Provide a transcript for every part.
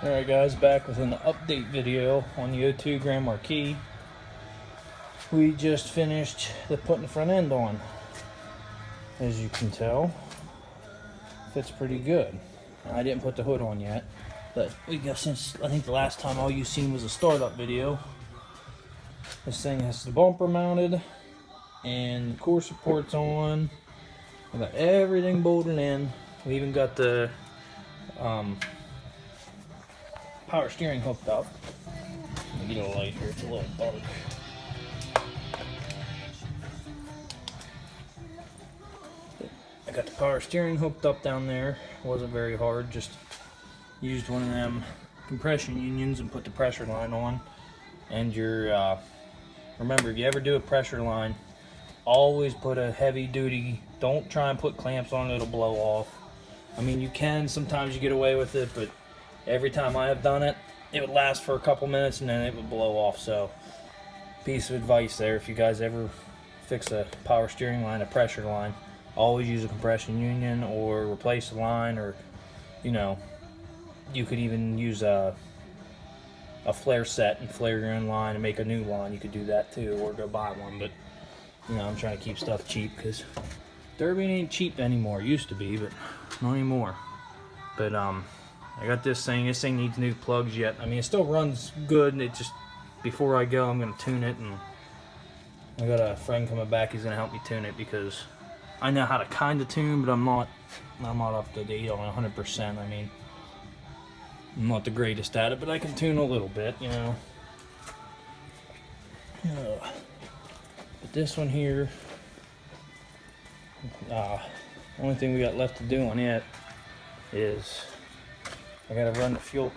Alright guys, back with an update video on the 02 Grand Marquis. We just finished putting the front end on. As you can tell, fits pretty good. I didn't put the hood on yet, but we got, since I think the last time all you seen was a startup video. This thing has the bumper mounted and the core supports on. We got everything bolted in. We even got the power steering hooked up. Let me get a light here, it's a little dark. I got the power steering hooked up down there. It wasn't very hard, just used one of them compression unions and put the pressure line on. And your remember, if you ever do a pressure line, always put a heavy duty, don't try and put clamps on it, it'll blow off. I mean, you can, sometimes you get away with it, but every time I have done it, it would last for a couple minutes and then it would blow off. So, piece of advice there, if you guys ever fix a power steering line, a pressure line, always use a compression union or replace the line, or, you know, you could even use a flare set and flare your own line and make a new line. You could do that too, or go buy one. But, you know, I'm trying to keep stuff cheap because Derby ain't cheap anymore. It used to be, but not anymore. But, I got this thing. This thing needs new plugs yet. I mean, it still runs good, and it just, before I go, I'm going to tune it, and I got a friend coming back. He's going to help me tune it because I know how to kind of tune, but I'm not up to date on 100%. I mean, I'm not the greatest at it, but I can tune a little bit, you know. But this one here, only thing we got left to do on it is I gotta run the fuel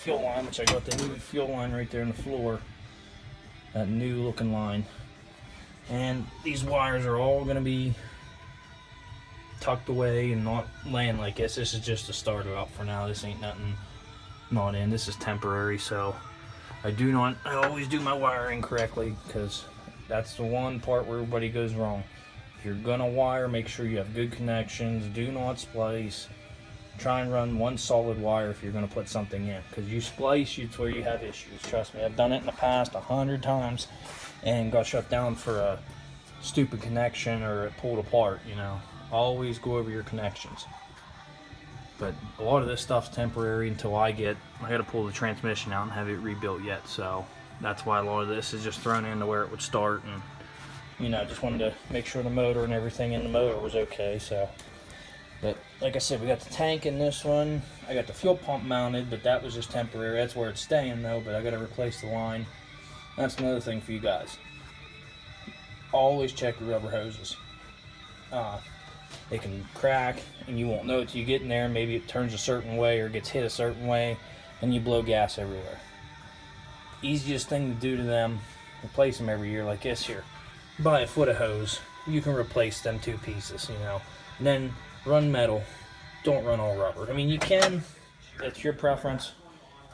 line, which I got the new fuel line right there on the floor. That new looking line. And these wires are all gonna be tucked away and not laying like this. This is just a starter out for now. This ain't nothing not in. This is temporary, so I always do my wiring correctly, because that's the one part where everybody goes wrong. If you're gonna wire, make sure you have good connections. Do not splice. Try and run one solid wire if you're going to put something in, because you splice, it's where you have issues. Trust me, I've done it in the past 100 times and got shut down for a stupid connection, or it pulled apart. You know, always go over your connections. But a lot of this stuff's temporary until I got to pull the transmission out and have it rebuilt yet. So that's why a lot of this is just thrown into where it would start. And, you know, just wanted to make sure the motor and everything in the motor was okay. So, but like I said, we got the tank in this one. I got the fuel pump mounted, but that was just temporary. That's where it's staying though, but I got to replace the line. That's another thing for you guys. Always check your rubber hoses. They can crack and you won't know it till you get in there. Maybe it turns a certain way or gets hit a certain way and you blow gas everywhere. Easiest thing to do to them, replace them every year like this here. Buy a foot of hose. You can replace them two pieces, you know. And then run metal, don't run all rubber. I mean, you can, that's your preference,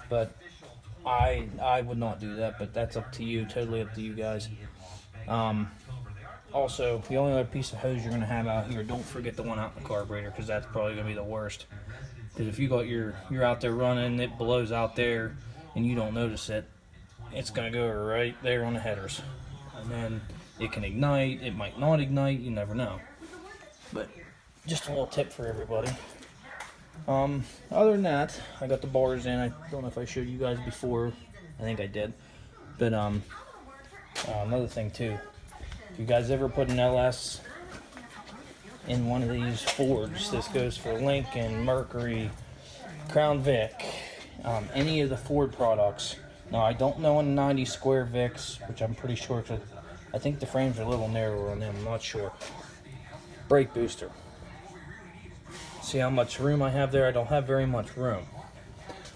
but I would not do that, but that's up to you, totally up to you guys. Also, the only other piece of hose you're going to have out here, don't forget the one out in the carburetor, because that's probably going to be the worst. Because if you're out there running, it blows out there, and you don't notice it, it's going to go right there on the headers. And then it can ignite, it might not ignite, you never know. But just a little tip for everybody. Other than that, I got the bars in. I don't know if I showed you guys before. I think I did. But another thing too, if you guys ever put an LS in one of these Fords, this goes for Lincoln, Mercury, Crown Vic, any of the Ford products. Now I don't know on 90 square Vics, which I'm pretty sure, cause I think the frames are a little narrower on them. I'm not sure. Brake booster. See how much room I have there? I don't have very much room.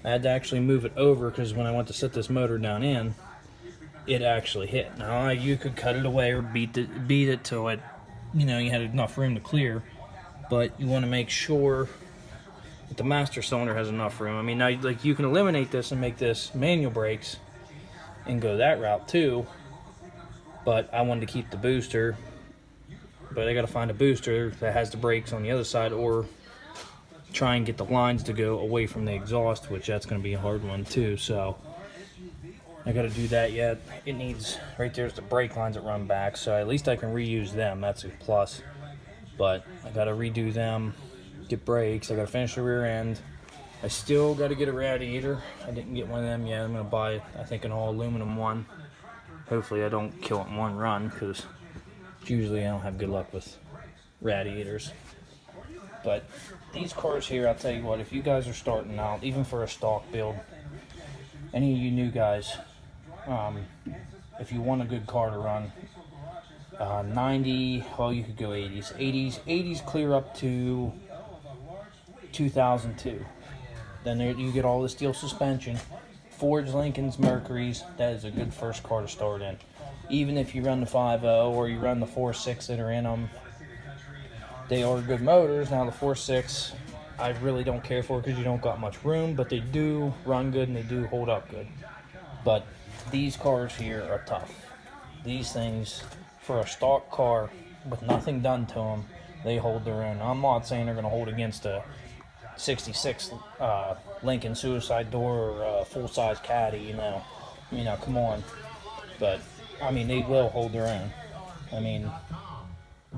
I had to actually move it over because when I went to set this motor down in, it actually hit. Now you could cut it away or beat it till it, you know, you had enough room to clear, but you want to make sure that the master cylinder has enough room. I mean, now like you can eliminate this and make this manual brakes and go that route too, but I wanted to keep the booster. But I got to find a booster that has the brakes on the other side, or try and get the lines to go away from the exhaust, which that's going to be a hard one too. So I got to do that yet. It needs, right there's the brake lines that run back, so at least I can reuse them. That's a plus. But I got to redo them, get brakes. I got to finish the rear end. I still got to get a radiator. I didn't get one of them yet. I'm going to buy, I think, an all aluminum one. Hopefully I don't kill it in one run, because usually I don't have good luck with radiators. But these cars here, I'll tell you what, if you guys are starting out, even for a stock build, any of you new guys, if you want a good car to run, 90, well, you could go 80s clear up to 2002. Then there, you get all the steel suspension, Fords, Lincolns, Mercuries. That is a good first car to start in. Even if you run the 5.0 or you run the 4.6 that are in them, they are good motors. Now the 4.6, I really don't care for because you don't got much room, but they do run good and they do hold up good. But these cars here are tough. These things, for a stock car with nothing done to them, they hold their own. I'm not saying they're going to hold against a 66 Lincoln Suicide Door or a full-size Caddy, you know, come on. But I mean, they will hold their own. I mean,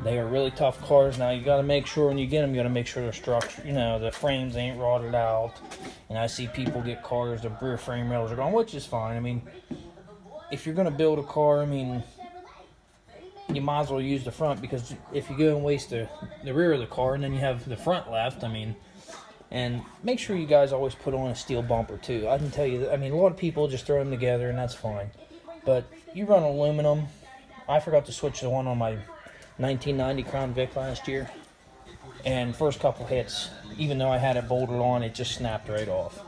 they are really tough cars. Now you got to make sure when you get them, you got to make sure they're structured. You know, the frames ain't rotted out. And I see people get cars, the rear frame rails are gone, which is fine. I mean, if you're going to build a car, I mean, you might as well use the front, because if you go and waste the rear of the car and then you have the front left, I mean. And make sure you guys always put on a steel bumper too. I can tell you that, I mean, a lot of people just throw them together and that's fine. But you run aluminum. I forgot to switch the one on my 1990 Crown Vic last year. And first couple hits, even though I had it bolted on, it just snapped right off.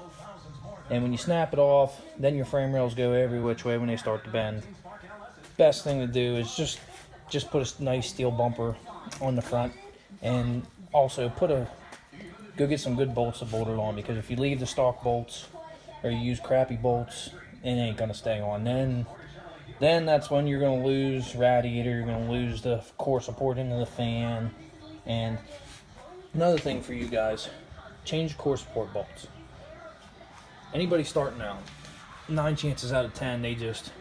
And when you snap it off, then your frame rails go every which way when they start to bend. Best thing to do is just put a nice steel bumper on the front, and also go get some good bolts to bolt it on, because if you leave the stock bolts or you use crappy bolts, it ain't gonna stay on. Then that's when you're gonna lose radiator, you're gonna lose the core support into the fan. And another thing for you guys, change core support bolts. Anybody starting out, 9 chances out of 10 they just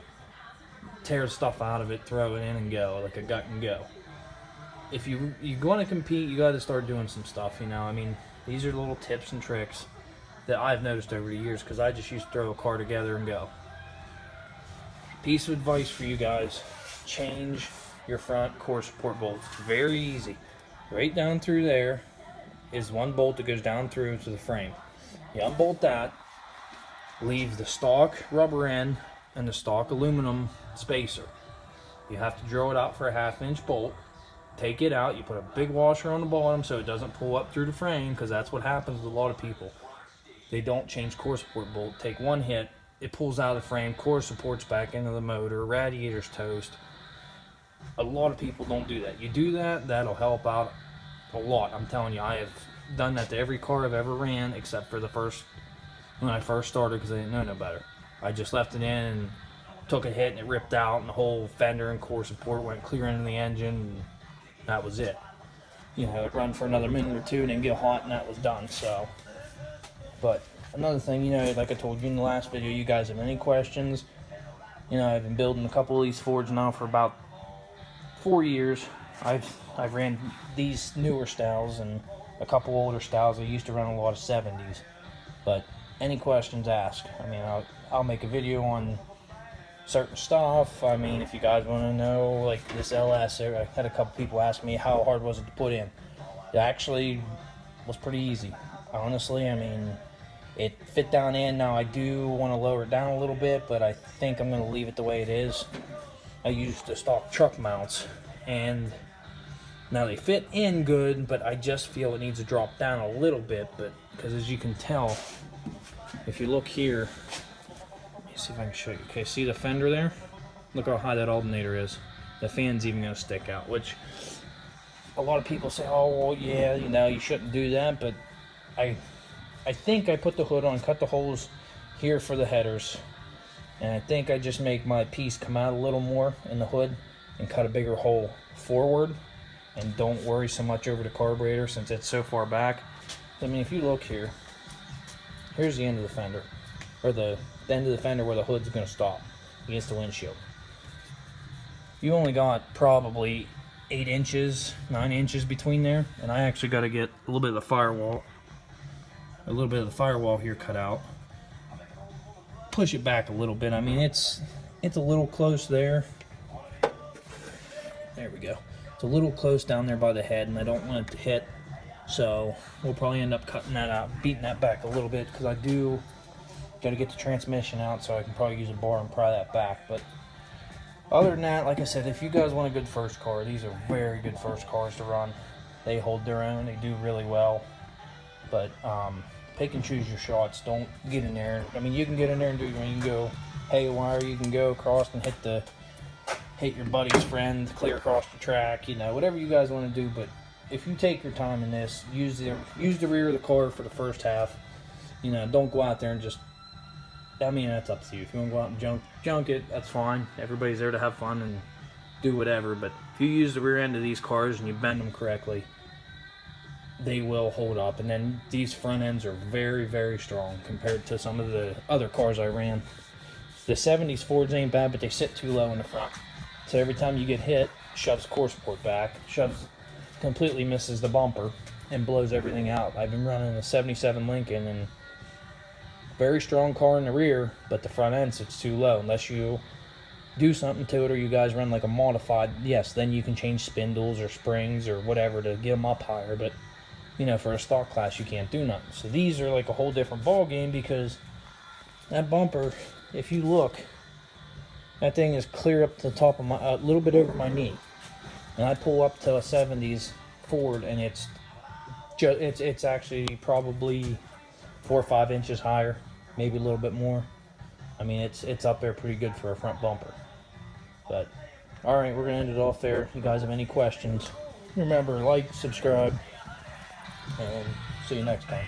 tear stuff out of it, throw it in and go, like a gut and go. If you're going to compete, you got to start doing some stuff, you know. I mean, these are little tips and tricks that I've noticed over the years, because I just used to throw a car together and go. Piece of advice for you guys, change your front core support bolts. Very easy. Right down through there is one bolt that goes down through to the frame. You unbolt that, leave the stock rubber end and the stock aluminum spacer. You have to drill it out for a 1/2 inch bolt. Take it out, you put a big washer on the bottom so it doesn't pull up through the frame, because that's what happens with a lot of people. They don't change core support bolt, take one hit, it pulls out of the frame, core supports back into the motor, radiator's toast. A lot of people don't do that. You do that, that'll help out a lot. I'm telling you, I have done that to every car I've ever ran, except for when I first started, because I didn't know no better. I just left it in and took a hit and it ripped out, and the whole fender and core support went clear into the engine, and that was it. You know, it run for another minute or two and then get hot, and that was done. So, but another thing, you know, like I told you in the last video, you guys have any questions, you know, I've been building a couple of these Fords now for about 4 years. I've ran these newer styles and a couple older styles. I used to run a lot of 70s. But any questions, ask. I mean, I'll make a video on certain stuff. I mean, if you guys want to know, like this LS, I had a couple people ask me how hard was it to put in. It actually was pretty easy, honestly. I mean, it fit down in. Now I do want to lower it down a little bit, but I think I'm going to leave it the way it is. I used the stock truck mounts, and now they fit in good, but I just feel it needs to drop down a little bit. But because as you can tell, if you look here, let me see if I can show you. Okay, see the fender there? Look how high that alternator is. The fan's even going to stick out, which a lot of people say, oh, well, yeah, you know, you shouldn't do that. But I think I put the hood on, cut the holes here for the headers, and I think I just make my piece come out a little more in the hood and cut a bigger hole forward, and don't worry so much over the carburetor since it's so far back. I mean, if you look here, here's the end of the fender, or the end of the fender where the hood's going to stop against the windshield. You only got probably 8 inches, 9 inches between there, and I actually got to get a little bit of the firewall here cut out. Push it back a little bit. I mean, it's a little close there. There we go. It's a little close down there by the head, and I don't want it to hit. So we'll probably end up cutting that out, beating that back a little bit, because I do got to get the transmission out, so I can probably use a bar and pry that back. But other than that, like I said, if you guys want a good first car, these are very good first cars to run. They hold their own. They do really well. But pick and choose your shots. Don't get in there. I mean, you can get in there and do. You can go haywire. You can go across and hit your buddy's friend, clear across the track. You know, whatever you guys want to do. But if you take your time in this, use the rear of the car for the first half. You know, don't go out there and just. I mean, that's up to you. If you want to go out and junk it, that's fine. Everybody's there to have fun and do whatever. But if you use the rear end of these cars and you bend them correctly, they will hold up. And then these front ends are very, very strong compared to some of the other cars I ran. The 70s Fords ain't bad, but they sit too low in the front. So every time you get hit, shoves core support back, completely misses the bumper, and blows everything out. I've been running a 77 Lincoln, and very strong car in the rear, but the front end sits too low. Unless you do something to it, or you guys run like a modified, yes, then you can change spindles or springs or whatever to get them up higher. But you know, for a stock class, you can't do nothing. So these are like a whole different ball game, because that bumper, if you look, that thing is clear up to the top of my, a little bit over my knee. And I pull up to a 70s Ford, and it's actually probably 4 or 5 inches higher, maybe a little bit more. I mean, it's up there pretty good for a front bumper. But all right, we're gonna end it off there. If you guys have any questions, remember, like, subscribe, and see you next time.